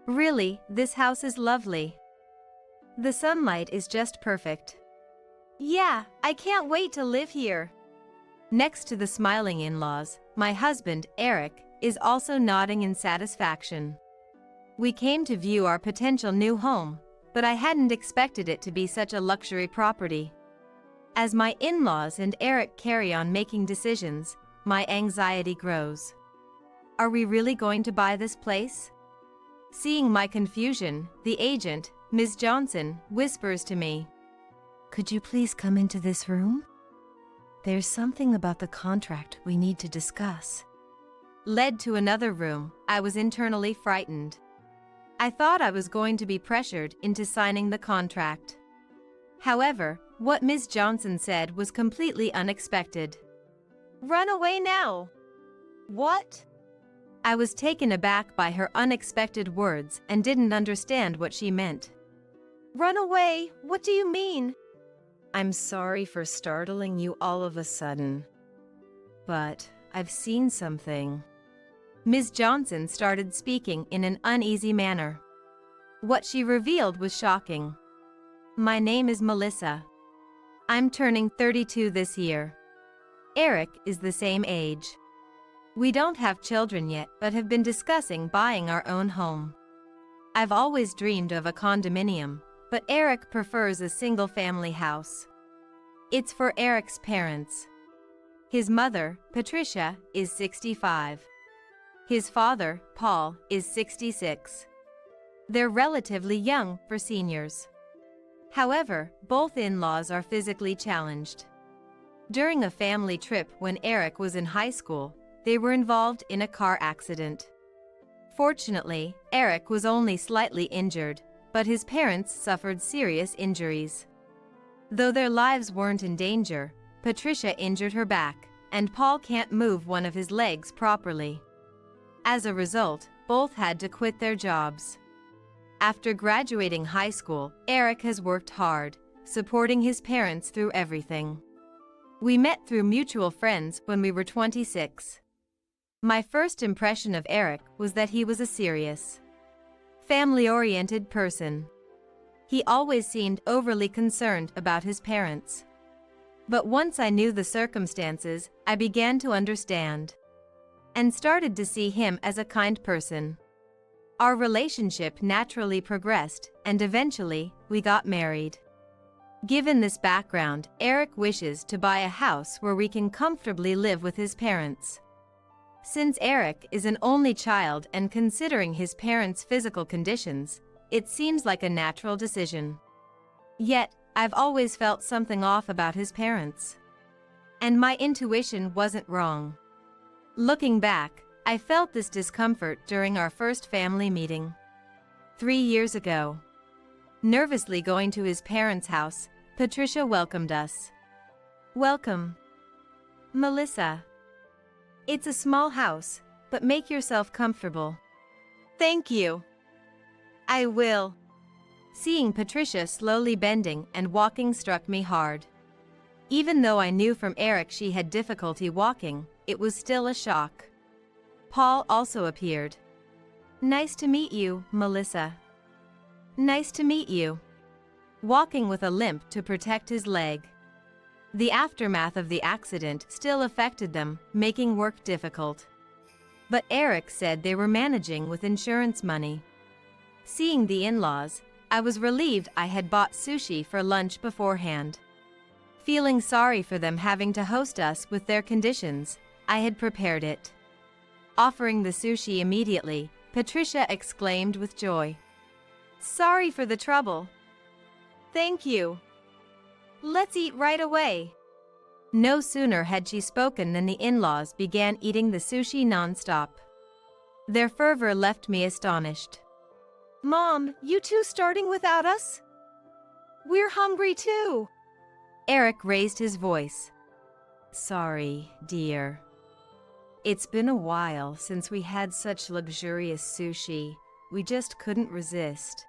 Really, this house is lovely. The sunlight is just perfect. Yeah, I can't wait to live here. Next to the smiling in-laws, my husband, Eric, is also nodding in satisfaction. We came to view our potential new home, but I hadn't expected it to be such a luxury property. As my in-laws and Eric carry on making decisions, my anxiety grows. Are we really going to buy this place? Seeing my confusion, the agent, Ms. Johnson, whispers to me, "Could you please come into this room? There's something about the contract we need to discuss." Led to another room, I was internally frightened. I thought I was going to be pressured into signing the contract. However, what Ms. Johnson said was completely unexpected. "Run away now." What? I was taken aback by her unexpected words and didn't understand what she meant. "Run away? What do you mean?" "I'm sorry for startling you all of a sudden, but I've seen something." Ms. Johnson started speaking in an uneasy manner. What she revealed was shocking. "My name is Melissa. I'm turning 32 this year. Eric is the same age. We don't have children yet, but have been discussing buying our own home. I've always dreamed of a condominium, but Eric prefers a single-family house. It's for Eric's parents. His mother, Patricia, is 65. His father, Paul, is 66. They're relatively young for seniors. However, both in-laws are physically challenged. During a family trip when Eric was in high school, they were involved in a car accident. Fortunately, Eric was only slightly injured, but his parents suffered serious injuries. Though their lives weren't in danger, Patricia injured her back, and Paul can't move one of his legs properly. As a result, both had to quit their jobs. After graduating high school, Eric has worked hard, supporting his parents through everything. We met through mutual friends when we were 26. My first impression of Eric was that he was a serious, family-oriented person. He always seemed overly concerned about his parents. But once I knew the circumstances, I began to understand, and started to see him as a kind person. Our relationship naturally progressed, and eventually, we got married. Given this background, Eric wishes to buy a house where we can comfortably live with his parents. Since Eric is an only child and considering his parents' physical conditions, it seems like a natural decision. Yet, I've always felt something off about his parents. And my intuition wasn't wrong. Looking back, I felt this discomfort during our first family meeting 3 years ago. Nervously going to his parents' house, Patricia welcomed us. "Welcome, Melissa. It's a small house, but make yourself comfortable." "Thank you. I will." Seeing Patricia slowly bending and walking struck me hard. Even though I knew from Eric she had difficulty walking, it was still a shock. Paul also appeared. "Nice to meet you, Melissa." "Nice to meet you." Walking with a limp to protect his leg. The aftermath of the accident still affected them, making work difficult. But Eric said they were managing with insurance money. Seeing the in-laws, I was relieved I had bought sushi for lunch beforehand. Feeling sorry for them having to host us with their conditions, I had prepared it. Offering the sushi immediately, Patricia exclaimed with joy, "Sorry for the trouble." "Thank you. Let's eat right away." No sooner had she spoken than the in-laws began eating the sushi non-stop. Their fervor left me astonished. "Mom, you two starting without us? We're hungry too." Eric raised his voice. "Sorry, dear. It's been a while since we had such luxurious sushi. We just couldn't resist.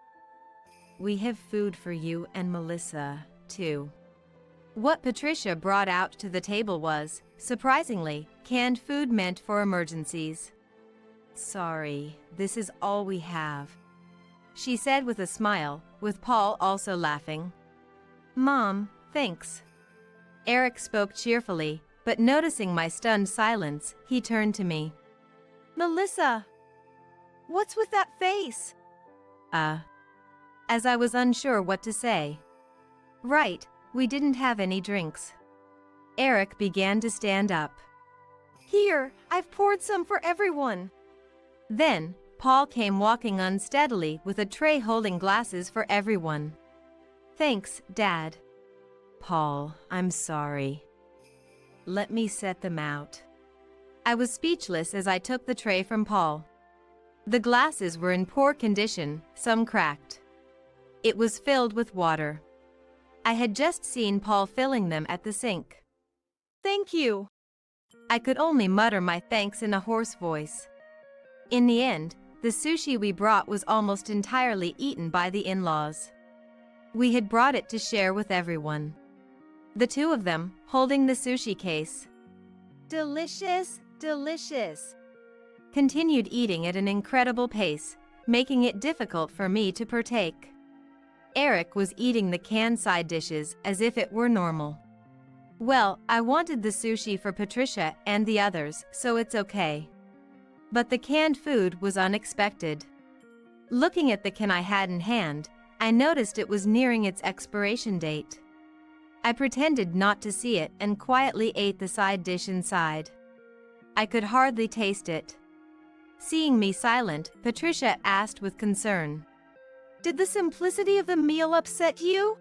We have food for you and Melissa, too." What Patricia brought out to the table was, surprisingly, canned food meant for emergencies. "Sorry, this is all we have. she said with a smile, with Paul also laughing. Mom, thanks. Eric spoke cheerfully, but noticing my stunned silence, he turned to me. Melissa! What's with that face? As I was unsure what to say. Right, we didn't have any drinks. Eric began to stand up. Here, I've poured some for everyone. Then, Paul came walking unsteadily with a tray holding glasses for everyone. Thanks, Dad. Paul, I'm sorry. Let me set them out. I was speechless as I took the tray from Paul. The glasses were in poor condition, some cracked. It was filled with water. I had just seen Paul filling them at the sink. Thank you. I could only mutter my thanks in a hoarse voice. In the end, the sushi we brought was almost entirely eaten by the in-laws. We had brought it to share with everyone. The two of them, holding the sushi case. Delicious, delicious. Continued eating at an incredible pace, making it difficult for me to partake. Eric was eating the canned side dishes as if it were normal. Well, I wanted the sushi for Patricia and the others, so it's okay. But the canned food was unexpected. Looking at the can I had in hand, I noticed it was nearing its expiration date. I pretended not to see it and quietly ate the side dish inside. I could hardly taste it. Seeing me silent, Patricia asked with concern. Did the simplicity of the meal upset you?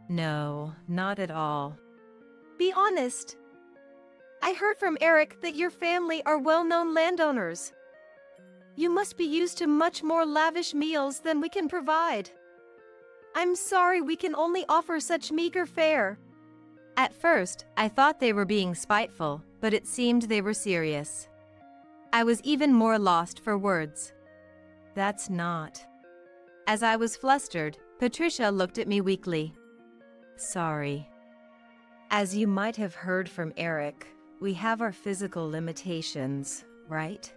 No, not at all. Be honest. I heard from Eric that your family are well-known landowners. You must be used to much more lavish meals than we can provide. I'm sorry we can only offer such meager fare. At first, I thought they were being spiteful, but it seemed they were serious. I was even more lost for words. That's not. As I was flustered, Patricia looked at me weakly. Sorry. As you might have heard from Eric, we have our physical limitations, right?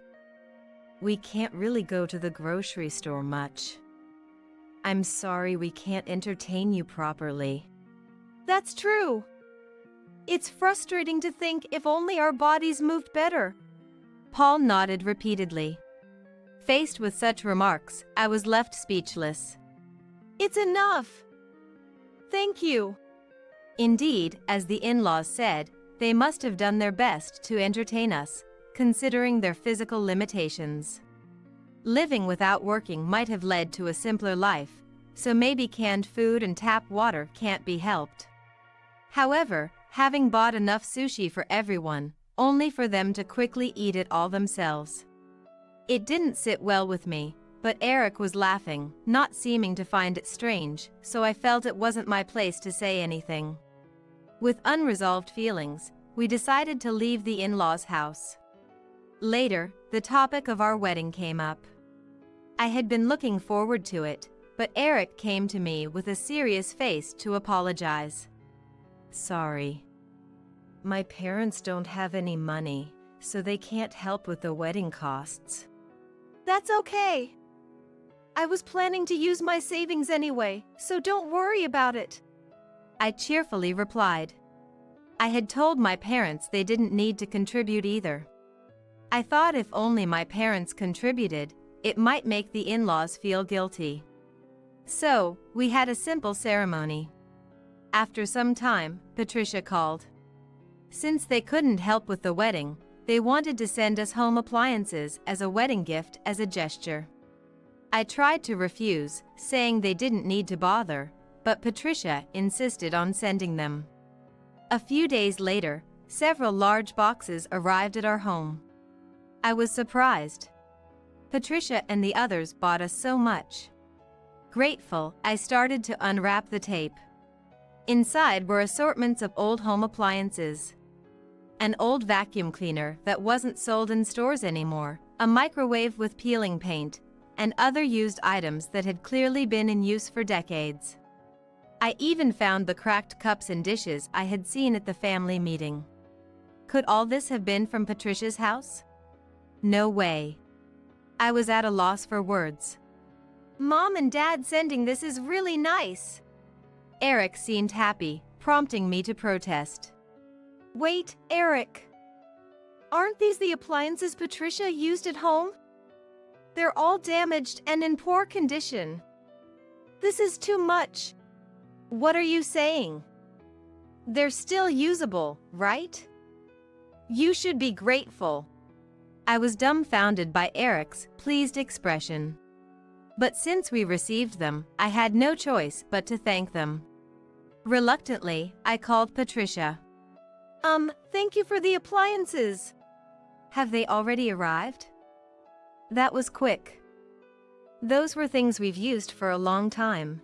We can't really go to the grocery store much. I'm sorry we can't entertain you properly. That's true. It's frustrating to think if only our bodies moved better. Paul nodded repeatedly. Faced with such remarks, I was left speechless. It's enough. Thank you. Indeed, as the in-laws said, they must have done their best to entertain us, considering their physical limitations. Living without working might have led to a simpler life, so maybe canned food and tap water can't be helped. However, having bought enough sushi for everyone, only for them to quickly eat it all themselves. It didn't sit well with me, but Eric was laughing, not seeming to find it strange, so I felt it wasn't my place to say anything. With unresolved feelings, we decided to leave the in-laws' house. Later, the topic of our wedding came up. I had been looking forward to it, but Eric came to me with a serious face to apologize. Sorry. My parents don't have any money, so they can't help with the wedding costs. That's okay. I was planning to use my savings anyway, so don't worry about it. I cheerfully replied. I had told my parents they didn't need to contribute either. I thought if only my parents contributed, it might make the in-laws feel guilty. So, we had a simple ceremony. After some time, Patricia called. Since they couldn't help with the wedding, they wanted to send us home appliances as a wedding gift as a gesture. I tried to refuse, saying they didn't need to bother, but Patricia insisted on sending them. A few days later, several large boxes arrived at our home. I was surprised. Patricia and the others bought us so much. Grateful, I started to unwrap the tape. Inside were assortments of old home appliances. An old vacuum cleaner that wasn't sold in stores anymore, a microwave with peeling paint, and other used items that had clearly been in use for decades. I even found the cracked cups and dishes I had seen at the family meeting. Could all this have been from Patricia's house? No way. I was at a loss for words. Mom and Dad sending this is really nice. Eric seemed happy, prompting me to protest. Wait, Eric. Aren't these the appliances Patricia used at home? They're all damaged and in poor condition. This is too much. What are you saying? They're still usable, right? You should be grateful. I was dumbfounded by Eric's pleased expression. But since we received them, I had no choice but to thank them. Reluctantly, I called Patricia. Thank you for the appliances. Have they already arrived? That was quick. Those were things we've used for a long time.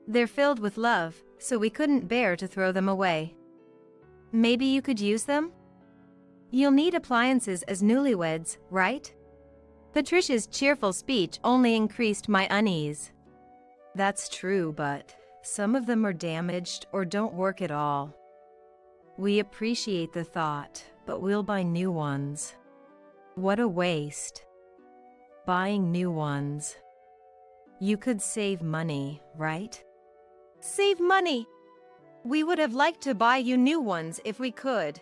They're filled with love, so we couldn't bear to throw them away. Maybe you could use them? You'll need appliances as newlyweds, right? Patricia's cheerful speech only increased my unease. That's true, but some of them are damaged or don't work at all. We appreciate the thought, but we'll buy new ones. What a waste. Buying new ones. You could save money, right? Save money? We would have liked to buy you new ones if we could.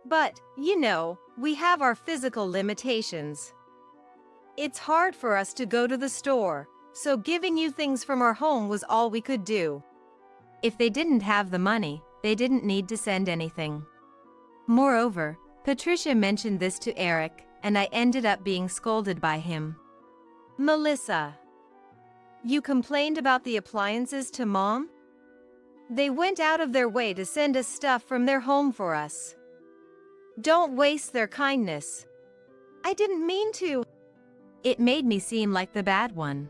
But, we have our physical limitations. It's hard for us to go to the store, so giving you things from our home was all we could do. If they didn't have the money, they didn't need to send anything. Moreover, Patricia mentioned this to Eric, and I ended up being scolded by him. Melissa, you complained about the appliances to Mom? They went out of their way to send us stuff from their home for us. Don't waste their kindness. I didn't mean to. It made me seem like the bad one.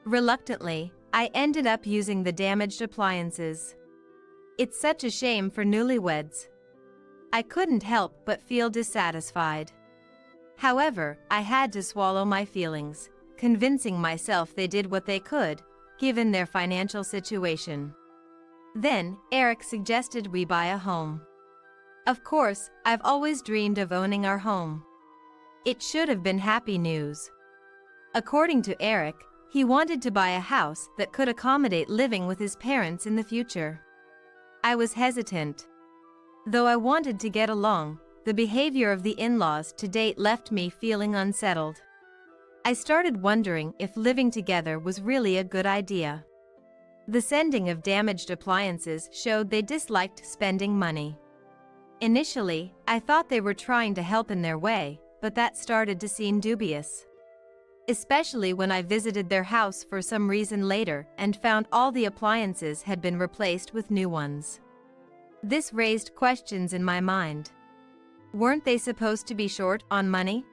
Reluctantly, I ended up using the damaged appliances. It's such a shame for newlyweds. I couldn't help but feel dissatisfied. However, I had to swallow my feelings, convincing myself they did what they could, given their financial situation. Then, Eric suggested we buy a home. Of course, I've always dreamed of owning our home. It should have been happy news. According to Eric, he wanted to buy a house that could accommodate living with his parents in the future. I was hesitant. Though I wanted to get along, the behavior of the in-laws to date left me feeling unsettled. I started wondering if living together was really a good idea. The sending of damaged appliances showed they disliked spending money. Initially, I thought they were trying to help in their way, but that started to seem dubious. Especially when I visited their house for some reason later and found all the appliances had been replaced with new ones. This raised questions in my mind. Weren't they supposed to be short on money?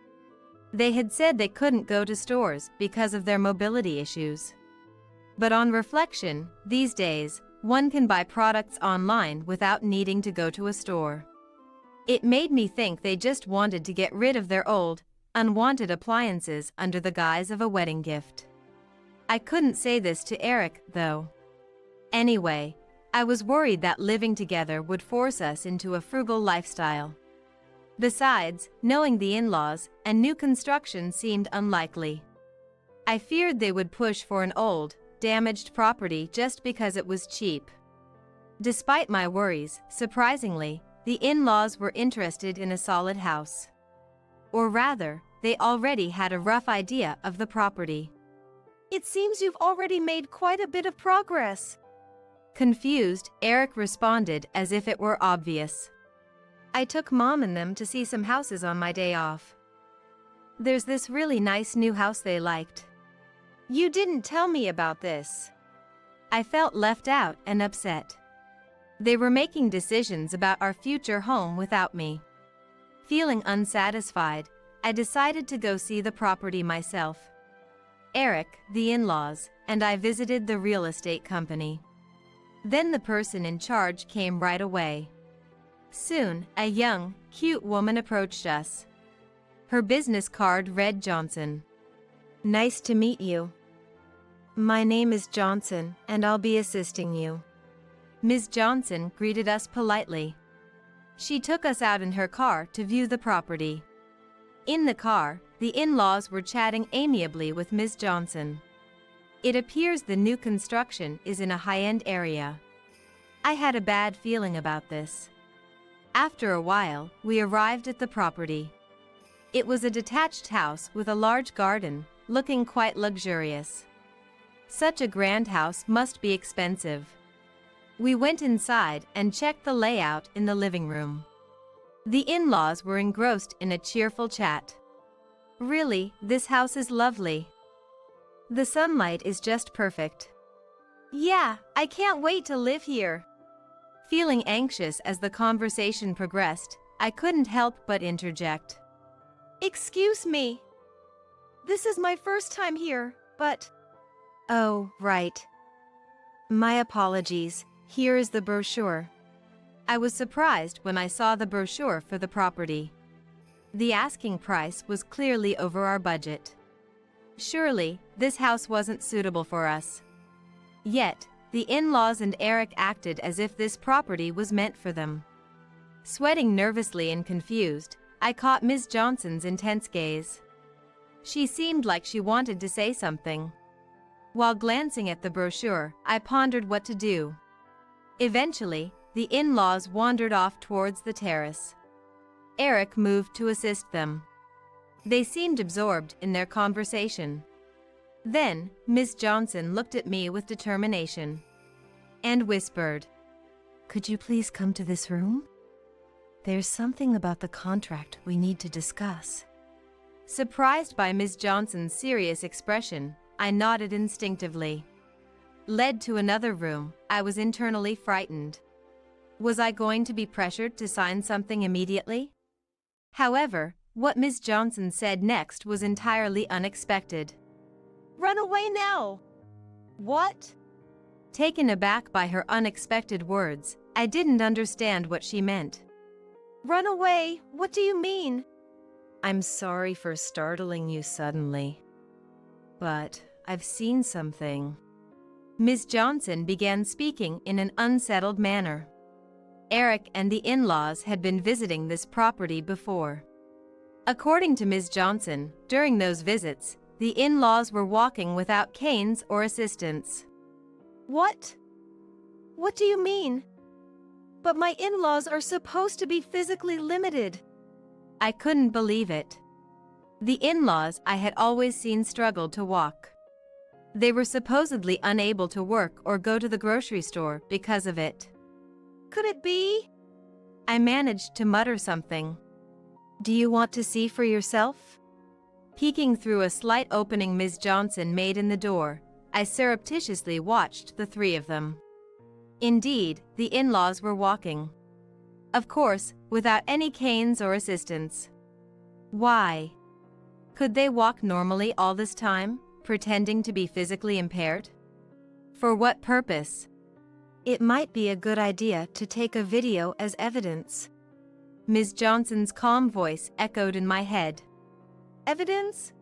They had said they couldn't go to stores because of their mobility issues. But on reflection, these days, one can buy products online without needing to go to a store. It made me think they just wanted to get rid of their old, unwanted appliances under the guise of a wedding gift. I couldn't say this to Eric, though. Anyway, I was worried that living together would force us into a frugal lifestyle. Besides, knowing the in-laws, a new construction seemed unlikely. I feared they would push for an old, damaged property just because it was cheap. Despite my worries, surprisingly, the in-laws were interested in a solid house. Or rather, they already had a rough idea of the property. It seems you've already made quite a bit of progress. Confused, Eric responded as if it were obvious. I took Mom and them to see some houses on my day off. There's this really nice new house they liked. You didn't tell me about this. I felt left out and upset. They were making decisions about our future home without me. Feeling unsatisfied, I decided to go see the property myself. Eric, the in-laws, and I visited the real estate company. Then the person in charge came right away. Soon, a young, cute woman approached us. Her business card read Johnson. Nice to meet you. My name is Johnson, and I'll be assisting you. Ms. Johnson greeted us politely. She took us out in her car to view the property. In the car, the in-laws were chatting amiably with Ms. Johnson. It appears the new construction is in a high-end area. I had a bad feeling about this. After a while, we arrived at the property. It was a detached house with a large garden, looking quite luxurious. Such a grand house must be expensive. We went inside and checked the layout in the living room. The in-laws were engrossed in a cheerful chat. Really, this house is lovely. The sunlight is just perfect. Yeah, I can't wait to live here. Feeling anxious as the conversation progressed, I couldn't help but interject. Excuse me. This is my first time here, but... Oh, right. My apologies. Here is the brochure. I was surprised when I saw the brochure for the property. The asking price was clearly over our budget. Surely, this house wasn't suitable for us. Yet, the in-laws and Eric acted as if this property was meant for them. Sweating nervously and confused, I caught Ms. Johnson's intense gaze. She seemed like she wanted to say something. While glancing at the brochure, I pondered what to do. Eventually, the in-laws wandered off towards the terrace. Eric moved to assist them. They seemed absorbed in their conversation. Then, Miss Johnson looked at me with determination and whispered, "Could you please come to this room? There's something about the contract we need to discuss." Surprised by Miss Johnson's serious expression, I nodded instinctively. Led to another room, I was internally frightened. Was I going to be pressured to sign something immediately? However, what Miss Johnson said next was entirely unexpected. "Run away now!" What? Taken aback by her unexpected words, I didn't understand what she meant. Run away? What do you mean? I'm sorry for startling you suddenly, but I've seen something. Ms. Johnson began speaking in an unsettled manner. Eric and the in-laws had been visiting this property before. According to Ms. Johnson, during those visits, the in-laws were walking without canes or assistance. What? What do you mean? But my in-laws are supposed to be physically limited. I couldn't believe it. The in-laws I had always seen struggle to walk. They were supposedly unable to work or go to the grocery store because of it. Could it be? I managed to mutter something. Do you want to see for yourself? Peeking through a slight opening Ms. Johnson made in the door, I surreptitiously watched the three of them. Indeed, the in-laws were walking. Of course, without any canes or assistance. Why? Could they walk normally all this time, pretending to be physically impaired? For what purpose? It might be a good idea to take a video as evidence. Ms. Johnson's calm voice echoed in my head. Evidence?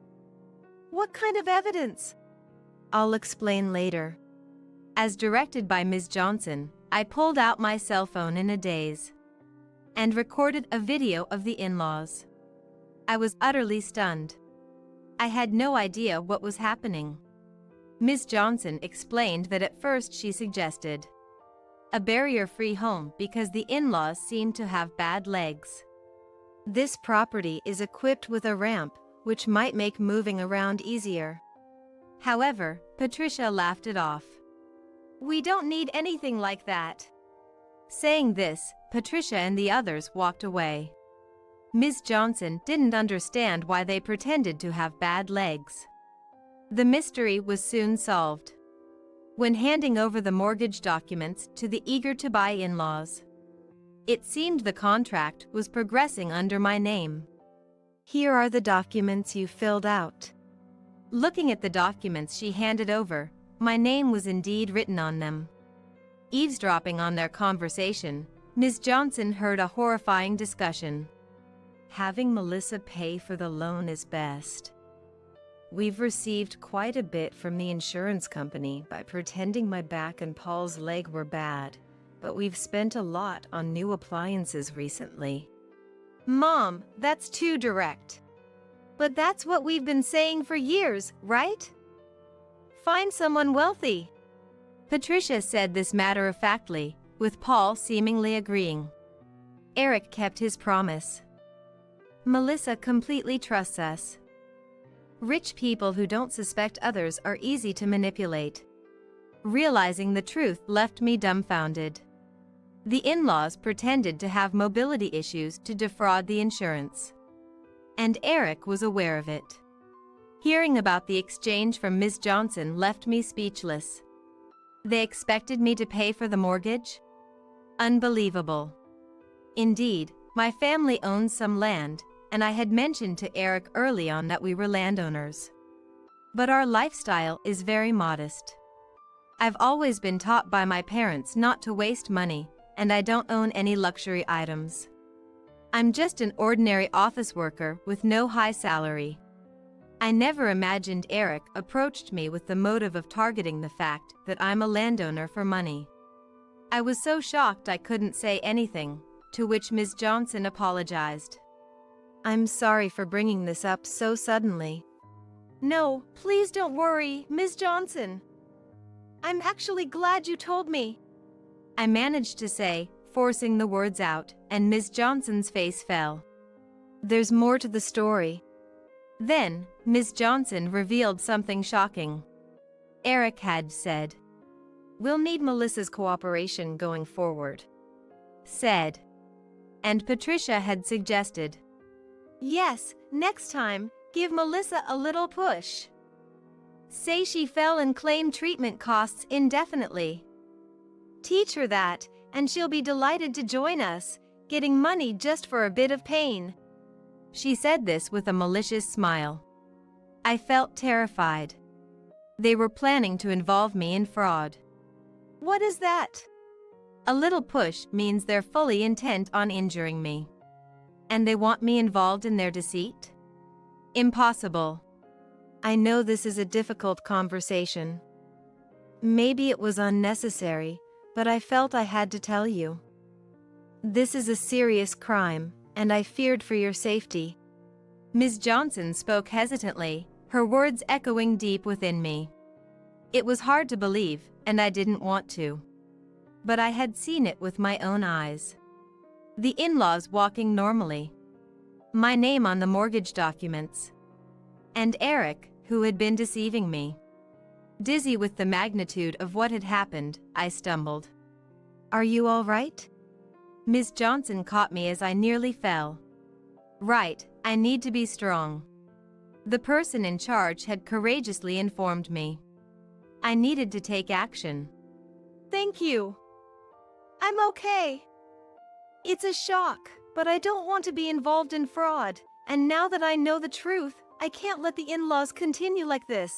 What kind of evidence? I'll explain later. As directed by Ms. Johnson, I pulled out my cell phone in a daze and recorded a video of the in-laws. I was utterly stunned. I had no idea what was happening. Ms. Johnson explained that at first she suggested a barrier-free home because the in-laws seemed to have bad legs. This property is equipped with a ramp, which might make moving around easier. However, Patricia laughed it off. We don't need anything like that. Saying this, Patricia and the others walked away. Ms. Johnson didn't understand why they pretended to have bad legs. The mystery was soon solved. When handing over the mortgage documents to the eager-to-buy in-laws, it seemed the contract was progressing under my name. Here are the documents you filled out. Looking at the documents she handed over, my name was indeed written on them. Eavesdropping on their conversation, Ms. Johnson heard a horrifying discussion. Having Melissa pay for the loan is best. We've received quite a bit from the insurance company by pretending my back and Paul's leg were bad, but we've spent a lot on new appliances recently. Mom, that's too direct. But that's what we've been saying for years, right? Find someone wealthy. Patricia said this matter-of-factly, with Paul seemingly agreeing. Eric kept his promise. Melissa completely trusts us. Rich people who don't suspect others are easy to manipulate. Realizing the truth left me dumbfounded. The in-laws pretended to have mobility issues to defraud the insurance. And Eric was aware of it. Hearing about the exchange from Ms. Johnson left me speechless. They expected me to pay for the mortgage? Unbelievable. Indeed, my family owns some land, and I had mentioned to Eric early on that we were landowners. But our lifestyle is very modest. I've always been taught by my parents not to waste money, and I don't own any luxury items. I'm just an ordinary office worker with no high salary. I never imagined Eric approached me with the motive of targeting the fact that I'm a landowner for money. I was so shocked I couldn't say anything, to which Ms. Johnson apologized. I'm sorry for bringing this up so suddenly. No, please don't worry, Ms. Johnson. I'm actually glad you told me. I managed to say, forcing the words out, and Ms. Johnson's face fell. There's more to the story. Then, Ms. Johnson revealed something shocking. Eric had said, "We'll need Melissa's cooperation going forward," said. And Patricia had suggested, "Yes, next time, give Melissa a little push. Say she fell and claim treatment costs indefinitely. Teach her that, and she'll be delighted to join us, getting money just for a bit of pain." She said this with a malicious smile. I felt terrified. They were planning to involve me in fraud. What is that? A little push means they're fully intent on injuring me. And they want me involved in their deceit? Impossible. I know this is a difficult conversation. Maybe it was unnecessary, but I felt I had to tell you. This is a serious crime, and I feared for your safety. Ms. Johnson spoke hesitantly, her words echoing deep within me. It was hard to believe, and I didn't want to. But I had seen it with my own eyes. The in-laws walking normally. My name on the mortgage documents. And Eric, who had been deceiving me. Dizzy with the magnitude of what had happened, I stumbled. Are you all right? Ms. Johnson caught me as I nearly fell. Right, I need to be strong. The person in charge had courageously informed me. I needed to take action. Thank you. I'm okay. It's a shock, but I don't want to be involved in fraud, and now that I know the truth, I can't let the in-laws continue like this,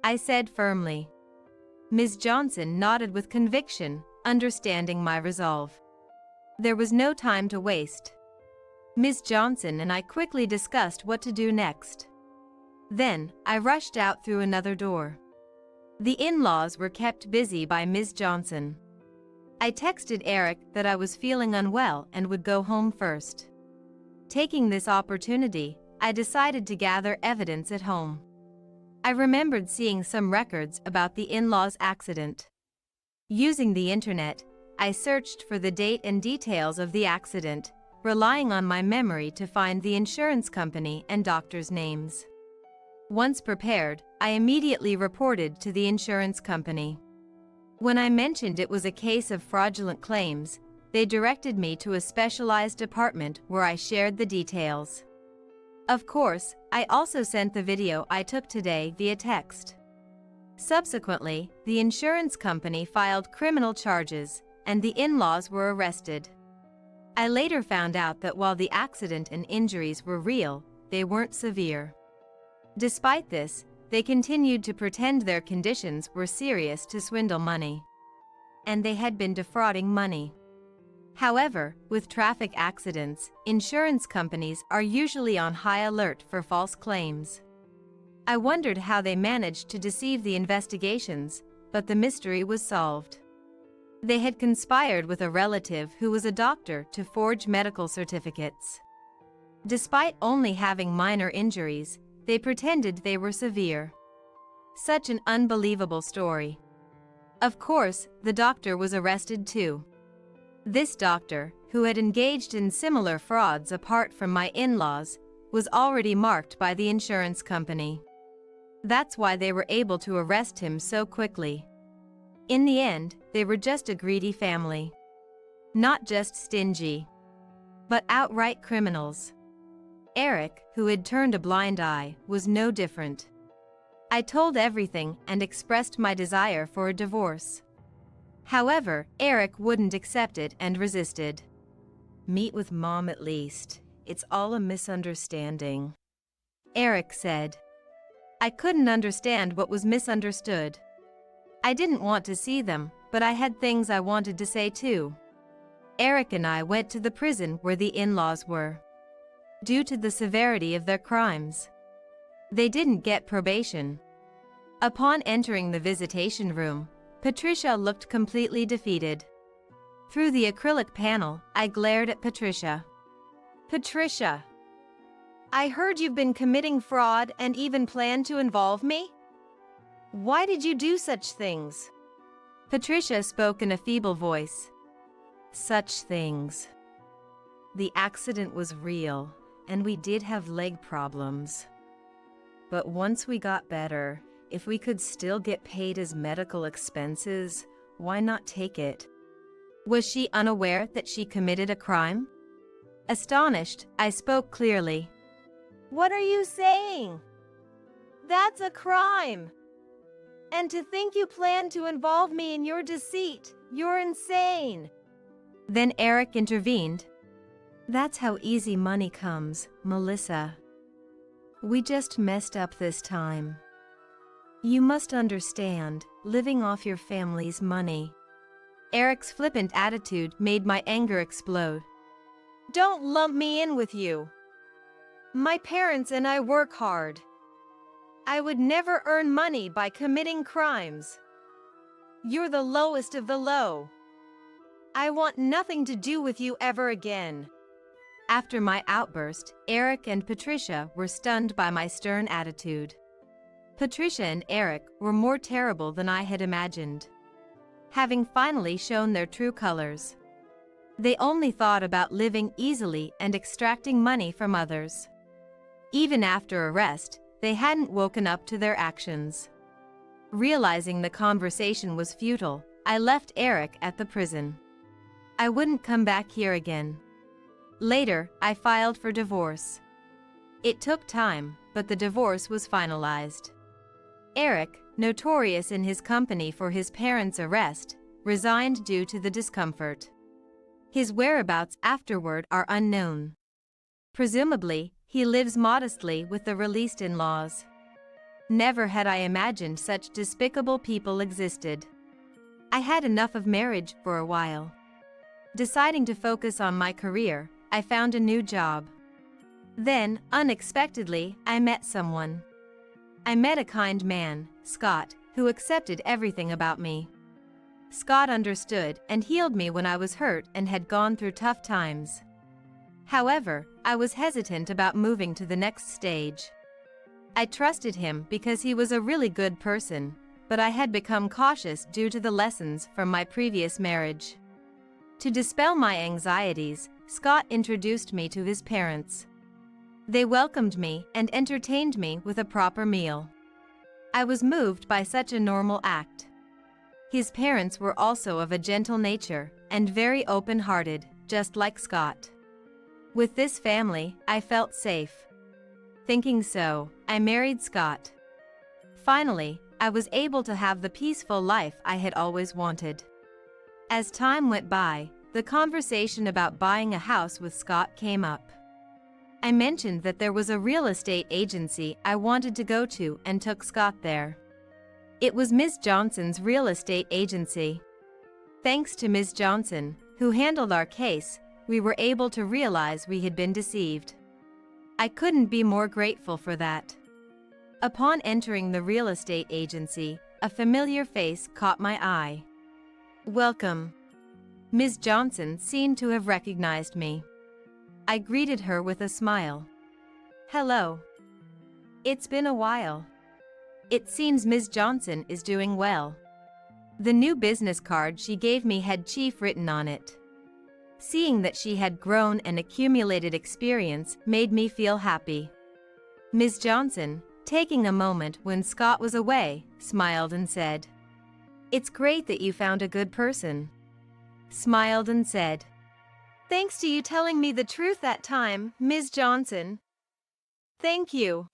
I said firmly. Ms. Johnson nodded with conviction, understanding my resolve. There was no time to waste. Ms. Johnson and I quickly discussed what to do next. Then, I rushed out through another door. The in-laws were kept busy by Ms. Johnson. I texted Eric that I was feeling unwell and would go home first. Taking this opportunity, I decided to gather evidence at home. I remembered seeing some records about the in-laws' accident. Using the internet, I searched for the date and details of the accident, relying on my memory to find the insurance company and doctors' names. Once prepared, I immediately reported to the insurance company. When I mentioned it was a case of fraudulent claims, they directed me to a specialized department where I shared the details. Of course, I also sent the video I took today via text. Subsequently, the insurance company filed criminal charges, and the in-laws were arrested. I later found out that while the accident and injuries were real, they weren't severe. Despite this, they continued to pretend their conditions were serious to swindle money. And they had been defrauding money. However, with traffic accidents, insurance companies are usually on high alert for false claims. I wondered how they managed to deceive the investigations, but the mystery was solved. They had conspired with a relative who was a doctor to forge medical certificates. Despite only having minor injuries, they pretended they were severe. Such an unbelievable story. Of course, the doctor was arrested too. This doctor, who had engaged in similar frauds apart from my in-laws, was already marked by the insurance company. That's why they were able to arrest him so quickly. In the end, they were just a greedy family. Not just stingy, but outright criminals. Eric, who had turned a blind eye, was no different. I told everything and expressed my desire for a divorce. However, Eric wouldn't accept it and resisted. "Meet with Mom at least. It's all a misunderstanding," Eric said. I couldn't understand what was misunderstood. I didn't want to see them, but I had things I wanted to say too. Eric and I went to the prison where the in-laws were. Due to the severity of their crimes, they didn't get probation. Upon entering the visitation room, Patricia looked completely defeated. Through the acrylic panel, I glared at Patricia. "Patricia, I heard you've been committing fraud and even planned to involve me? Why did you do such things?" Patricia spoke in a feeble voice. "Such things. The accident was real, and we did have leg problems. But once we got better, if we could still get paid as medical expenses, why not take it?" Was she unaware that she committed a crime? Astonished, I spoke clearly. "What are you saying? That's a crime. And to think you plan to involve me in your deceit, you're insane." Then Eric intervened. "That's how easy money comes, Melissa. We just messed up this time. You must understand, living off your family's money." Eric's flippant attitude made my anger explode. "Don't lump me in with you. My parents and I work hard. I would never earn money by committing crimes. You're the lowest of the low. I want nothing to do with you ever again." After my outburst, Eric and Patricia were stunned by my stern attitude. Patricia and Eric were more terrible than I had imagined. Having finally shown their true colors, they only thought about living easily and extracting money from others. Even after arrest, they hadn't woken up to their actions. Realizing the conversation was futile, I left Eric at the prison. I wouldn't come back here again. Later, I filed for divorce. It took time, but the divorce was finalized. Eric, notorious in his company for his parents' arrest, resigned due to the discomfort. His whereabouts afterward are unknown. Presumably, he lives modestly with the released in-laws. Never had I imagined such despicable people existed. I had enough of marriage for a while. Deciding to focus on my career, I found a new job. Then, unexpectedly, I met someone. I met a kind man, Scott, who accepted everything about me. Scott understood and healed me when I was hurt and had gone through tough times. However, I was hesitant about moving to the next stage. I trusted him because he was a really good person, but I had become cautious due to the lessons from my previous marriage. To dispel my anxieties, Scott introduced me to his parents. They welcomed me and entertained me with a proper meal. I was moved by such a normal act. His parents were also of a gentle nature and very open-hearted, just like Scott. With this family, I felt safe. Thinking so, I married Scott. Finally, I was able to have the peaceful life I had always wanted. As time went by, the conversation about buying a house with Scott came up. I mentioned that there was a real estate agency I wanted to go to and took Scott there. It was Ms. Johnson's real estate agency. Thanks to Ms. Johnson, who handled our case, we were able to realize we had been deceived. I couldn't be more grateful for that. Upon entering the real estate agency, a familiar face caught my eye. "Welcome." Ms. Johnson seemed to have recognized me. I greeted her with a smile. Hello. It's been a while. It seems Ms. Johnson is doing well. The new business card she gave me had Chief written on it. Seeing that she had grown and accumulated experience made me feel happy. Ms. Johnson, taking a moment when Scott was away, smiled and said, "It's great that you found a good person." Smiled and said, "Thanks to you telling me the truth that time, Ms. Johnson." "Thank you."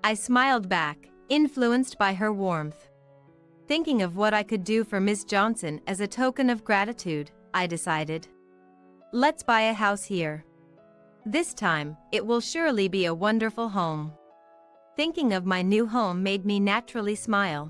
I smiled back, influenced by her warmth. Thinking of what I could do for Ms. Johnson as a token of gratitude, I decided, let's buy a house here. This time, it will surely be a wonderful home. Thinking of my new home made me naturally smile.